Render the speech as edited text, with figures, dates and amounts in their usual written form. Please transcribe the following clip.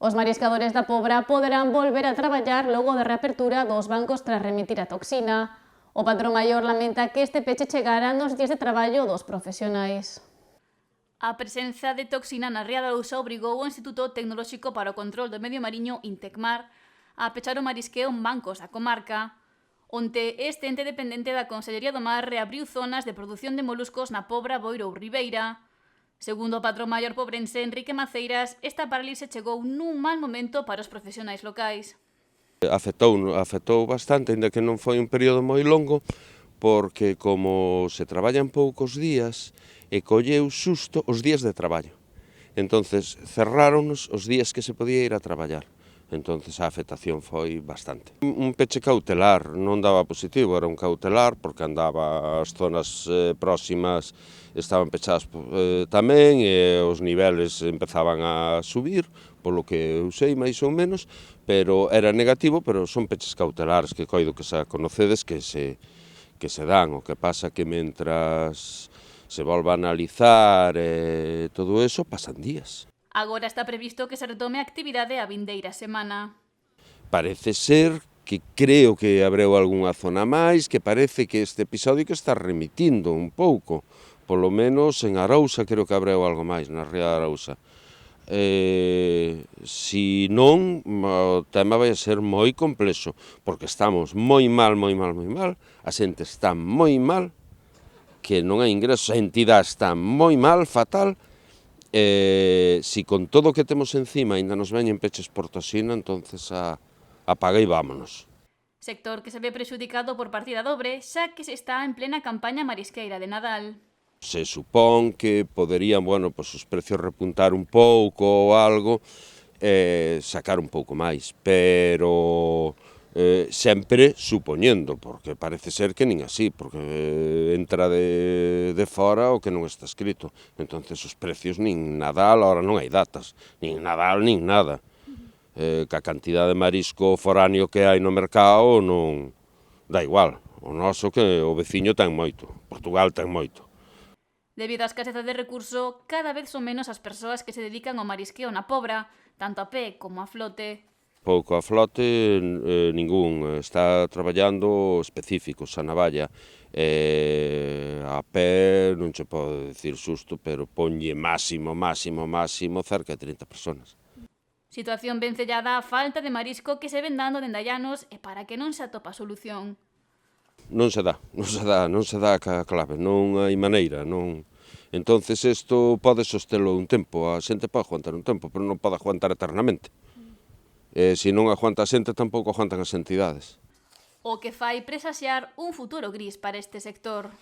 Os mariscadores da Pobra poderán volver a traballar logo da reapertura dos bancos tras remitir a toxina. O patrón maior lamenta que este peche chegara nos días de traballo dos profesionais. A presenza de toxina na ría da Arousa obrigou o Instituto Tecnolóxico para o Control do Medio Mariño, Intecmar, a pechar o marisqueo en bancos da comarca. Onte, este ente dependente da Consellería do Mar reabriu zonas de produción de moluscos na Pobra, Boiro ou Ribeira. Segundo o patrón maior pobrense, Enrique Maceiras, esta parálise chegou nun mal momento para os profesionais locais. Afectou bastante, ainda que non foi un período moi longo, porque como se traballa en poucos días, e colleu susto os días de traballo. Entonces cerráronos os días que se podía ir a traballar. Entonces a afectación foi bastante. Un peche cautelar, non daba positivo, era un cautelar porque andaba as zonas próximas estaban pechadas tamén e os niveles empezaban a subir, polo que eu sei máis ou menos, pero era negativo, pero son peches cautelares que coido que xa conocedes que se dan. O que pasa que mentras se volva a analizar todo eso, pasan días. Agora está previsto que se retome a actividade a vindeira semana. Parece ser que creo que abreu algunha zona máis, que parece que este episodio que está remitindo un pouco, polo menos en Arousa creo que abreu algo máis, na ría de Arousa. Si non, o tema vai a ser moi complexo, porque estamos moi mal, a xente está moi mal, que non hai ingresos, a entidade está moi mal, fatal. Si con todo o que temos encima ainda nos veñen peches por toxina, entonces apaga e vámonos. Sector que se ve prexudicado por partida dobre, xa que se está en plena campaña marisqueira de Nadal. Se supón que poderían, os precios repuntar un pouco ou algo, sacar un pouco máis, pero sempre supoñendo, porque parece ser que nin así, porque entra de fora o que non está escrito. Entonces os precios nin Nadal, ahora non hai datas, nin Nadal nin nada. Que a cantidad de marisco foráneo que hai no mercado non dá igual. O noso que o veciño ten moito, Portugal ten moito. Debido á escaseza de recurso, cada vez son menos as persoas que se dedican ao marisqueo na Pobra, tanto a pé como a flote. Pouco a flote, ningún. Está traballando específicos, a navalla. A pé, non che podo dicir xusto, pero ponlle máximo, cerca de 30 personas. Situación vencellada á falta de marisco que se ven dando dende hai anos e para que non se atopa solución. Non se dá a clave, non hai maneira, non. Entonces isto pode sostelo un tempo, a xente pode aguantar un tempo, pero non pode aguantar eternamente. Se non aguanta a xente, tampouco aguantan as entidades. O que fai presaxiar un futuro gris para este sector.